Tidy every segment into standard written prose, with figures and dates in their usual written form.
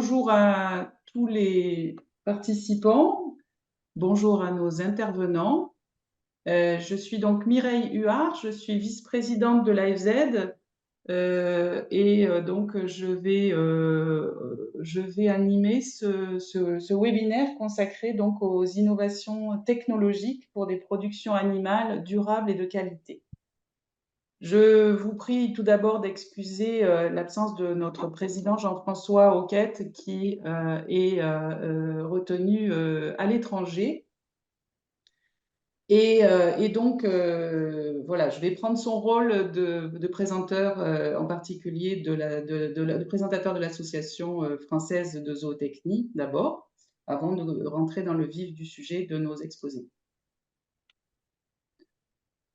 Bonjour à tous les participants, bonjour à nos intervenants. Je suis donc Mireille Huard, je suis vice-présidente de l'AFZ donc je vais animer ce webinaire consacré donc aux innovations technologiques pour des productions animales durables et de qualité. Je vous prie tout d'abord d'excuser l'absence de notre président Jean-François Auquette qui est retenu à l'étranger. Voilà, je vais prendre son rôle de présenteur, en particulier de présentateur de l'Association française de zootechnie d'abord, avant de rentrer dans le vif du sujet de nos exposés.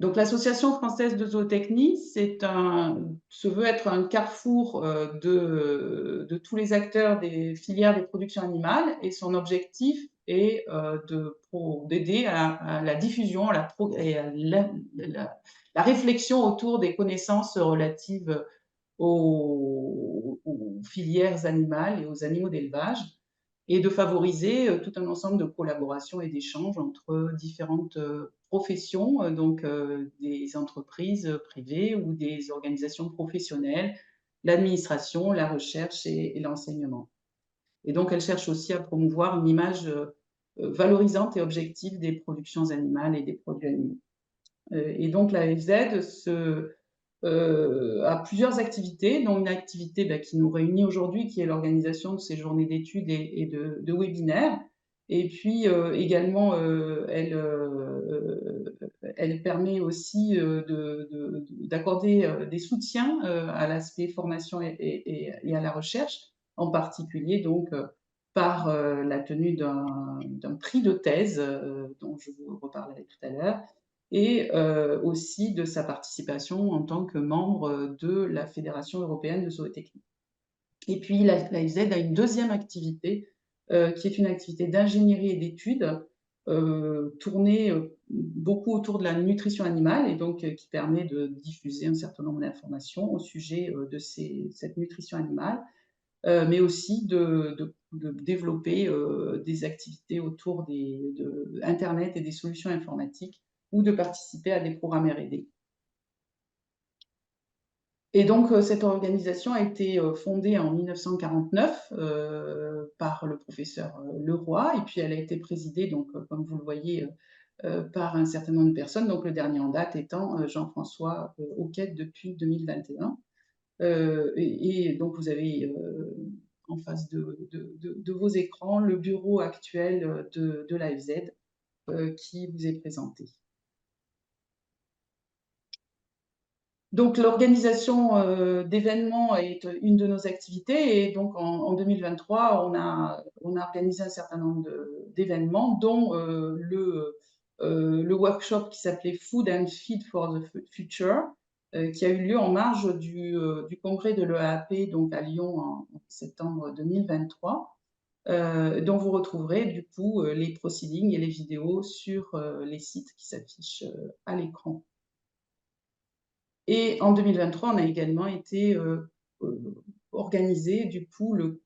Donc, l'Association française de zootechnie, se veut être un carrefour de tous les acteurs des filières des productions animales, et son objectif est d'aider à la diffusion et à la réflexion autour des connaissances relatives aux filières animales et aux animaux d'élevage, et de favoriser tout un ensemble de collaborations et d'échanges entre différentes professions, des entreprises privées ou des organisations professionnelles, l'administration, la recherche et l'enseignement. Et donc, elle cherche aussi à promouvoir une image valorisante et objective des productions animales et des produits animaux. Et donc, la FZ a plusieurs activités, dont une activité qui nous réunit aujourd'hui, qui est l'organisation de ces journées d'études et de webinaires. Et puis également, elle permet aussi d'accorder des soutiens à l'aspect formation et à la recherche, en particulier donc par la tenue d'un prix de thèse, dont je vous reparlerai tout à l'heure, et aussi de sa participation en tant que membre de la Fédération européenne de zootechnie. Et puis l'AFZ a une deuxième activité qui est une activité d'ingénierie et d'études tournée beaucoup autour de la nutrition animale, et donc qui permet de diffuser un certain nombre d'informations au sujet de cette nutrition animale, mais aussi de développer des activités autour de Internet et des solutions informatiques, ou de participer à des programmes R&D. Et donc, cette organisation a été fondée en 1949 par le professeur Leroy, et puis elle a été présidée, donc, comme vous le voyez, par un certain nombre de personnes, donc le dernier en date étant Jean-François Auquette depuis 2021. Donc, vous avez en face de vos écrans le bureau actuel de l'AFZ qui vous est présenté. Donc, l'organisation d'événements est une de nos activités, et donc en 2023, on a organisé un certain nombre d'événements, dont le workshop qui s'appelait Food and Feed for the Future, qui a eu lieu en marge du congrès de l'EAP, donc à Lyon en septembre 2023, dont vous retrouverez du coup les proceedings et les vidéos sur les sites qui s'affichent à l'écran. Et en 2023, on a également été organisé du coup le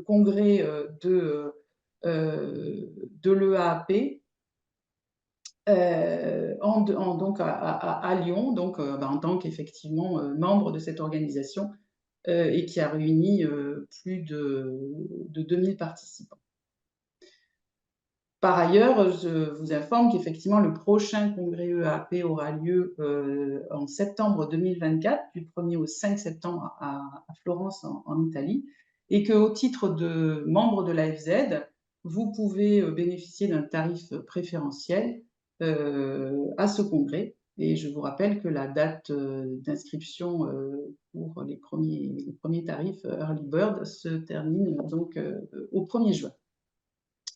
congrès de l'EAP donc à Lyon, donc en tant qu'effectivement membre de cette organisation, et qui a réuni plus de 2000 participants. Par ailleurs, je vous informe qu'effectivement, le prochain congrès EAP aura lieu en septembre 2024, du 1er au 5 septembre à Florence, en Italie, et qu'au titre de membre de l'AFZ, vous pouvez bénéficier d'un tarif préférentiel à ce congrès. Et je vous rappelle que la date d'inscription pour les premiers tarifs Early Bird se termine donc au 1er juin.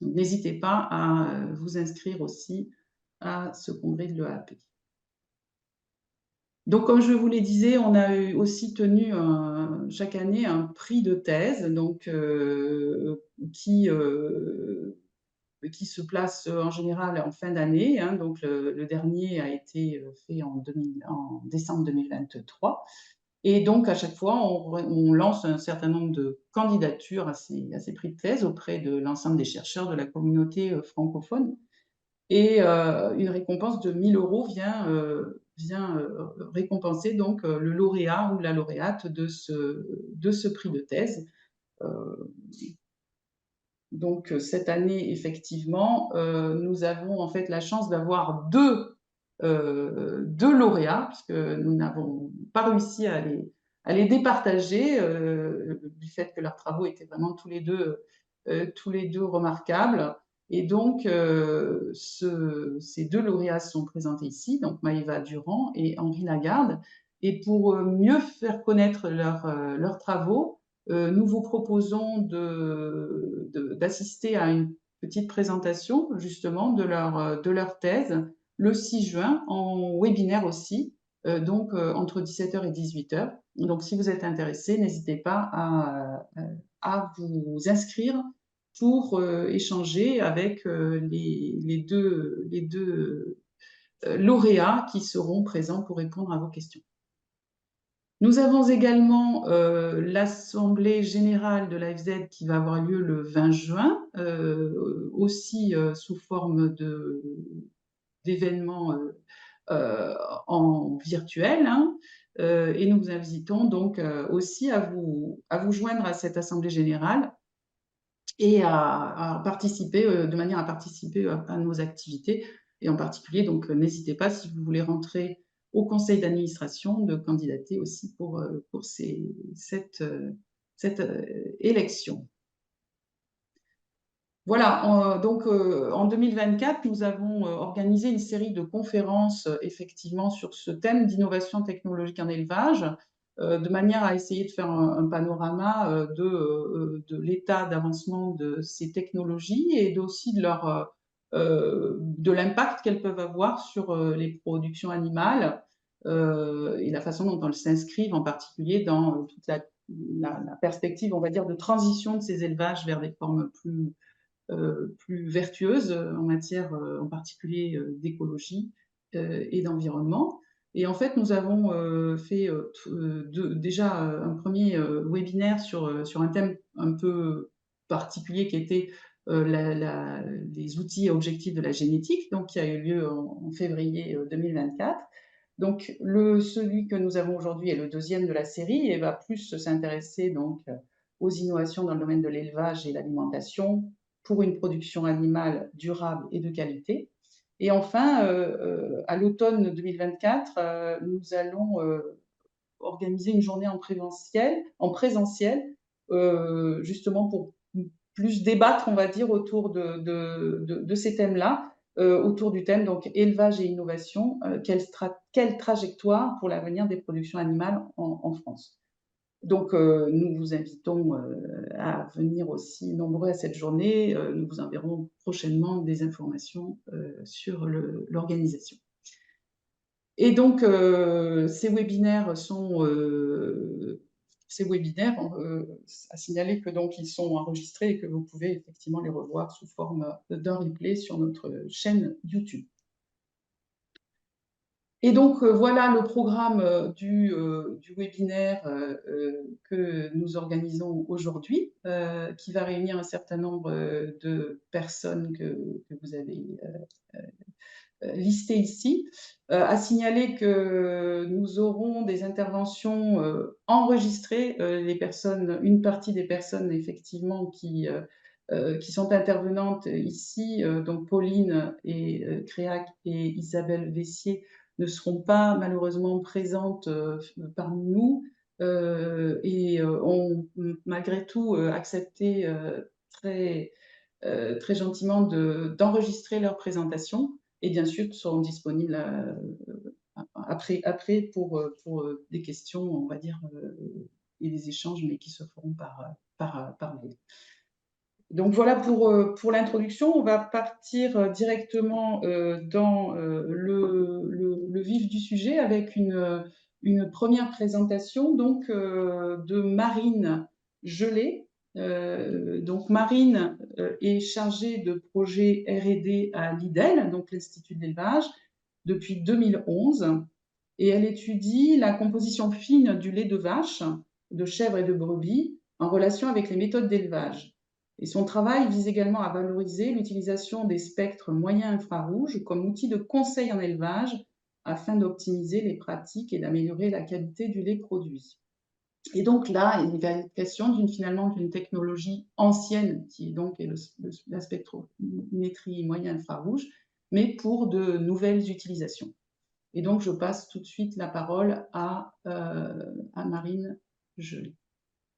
N'hésitez pas à vous inscrire aussi à ce congrès de l'EAP. Donc, comme je vous le disais, on a aussi tenu chaque année un prix de thèse, donc, qui se place en général en fin d'année, hein. Donc, le dernier a été fait en décembre 2023. Et donc, à chaque fois, on lance un certain nombre de candidatures à ces prix de thèse auprès de l'ensemble des chercheurs de la communauté francophone. Et une récompense de 1 000 € vient récompenser donc le lauréat ou la lauréate de ce prix de thèse. Euh, donc cette année, effectivement, nous avons en fait la chance d'avoir deux lauréats, puisque nous n'avons pas réussi à les départager, du fait que leurs travaux étaient vraiment tous les deux remarquables. Et donc, ces deux lauréats sont présentés ici, donc Maëva Durand et Henri Lagarde. Et pour mieux faire connaître leurs travaux, nous vous proposons d'assister à une petite présentation justement de leur thèse le 6 juin en webinaire aussi, donc entre 17h et 18h. Donc si vous êtes intéressé, n'hésitez pas à vous inscrire pour échanger avec les deux lauréats qui seront présents pour répondre à vos questions. Nous avons également l'Assemblée générale de l'AFZ qui va avoir lieu le 20 juin, aussi sous forme d'événements en virtuel. Hein. Et nous vous invitons donc aussi à vous joindre à cette Assemblée générale et à participer, de manière à participer à nos activités. Et en particulier, donc, n'hésitez pas, si vous voulez rentrer au conseil d'administration, de candidater aussi pour cette élection. Voilà, donc en 2024, nous avons organisé une série de conférences effectivement sur ce thème d'innovation technologique en élevage, de manière à essayer de faire un panorama de l'état d'avancement de ces technologies et aussi de l'impact qu'elles peuvent avoir sur les productions animales et la façon dont elles s'inscrivent en particulier dans toute la perspective, on va dire, de transition de ces élevages vers des formes plus vertueuses en matière en particulier d'écologie et d'environnement. Et en fait, nous avons fait déjà un premier webinaire sur un thème un peu particulier qui était les outils objectifs de la génétique, donc qui a eu lieu en février 2024. Donc, celui que nous avons aujourd'hui est le deuxième de la série et va plus s'intéresser donc aux innovations dans le domaine de l'élevage et l'alimentation, pour une production animale durable et de qualité. Et enfin, à l'automne 2024, nous allons organiser une journée en présentiel, justement pour plus débattre, on va dire, autour de ces thèmes-là, autour du thème donc élevage et innovation, quelle trajectoire pour l'avenir des productions animales en France. Donc, nous vous invitons à venir aussi nombreux à cette journée. Nous vous enverrons prochainement des informations sur l'organisation. Et donc, ces webinaires, à signaler que donc ils sont enregistrés et que vous pouvez effectivement les revoir sous forme d'un replay sur notre chaîne YouTube. Et donc, voilà le programme du webinaire que nous organisons aujourd'hui, qui va réunir un certain nombre de personnes que vous avez listées ici. À signaler que nous aurons des interventions enregistrées, une partie des personnes effectivement qui sont intervenantes ici, donc Pauline et Créac et Isabelle Vessier, ne seront pas malheureusement présentes parmi nous et ont malgré tout accepté très gentiment d'enregistrer leur présentation et bien sûr seront disponibles après pour des questions, on va dire, et des échanges, mais qui se feront par mail. Donc voilà pour l'introduction. On va partir directement dans le vif du sujet avec une première présentation donc, de Marine Gelé. Donc Marine est chargée de projet R&D à l'IDEL, donc l'Institut de l'élevage, depuis 2011. et elle étudie la composition fine du lait de vache, de chèvre et de brebis en relation avec les méthodes d'élevage. Et son travail vise également à valoriser l'utilisation des spectres moyens infrarouges comme outil de conseil en élevage afin d'optimiser les pratiques et d'améliorer la qualité du lait produit. Et donc là, il va être question finalement d'une technologie ancienne qui est donc la spectrométrie moyen infrarouge, mais pour de nouvelles utilisations. Et donc je passe tout de suite la parole à Marine Gelé.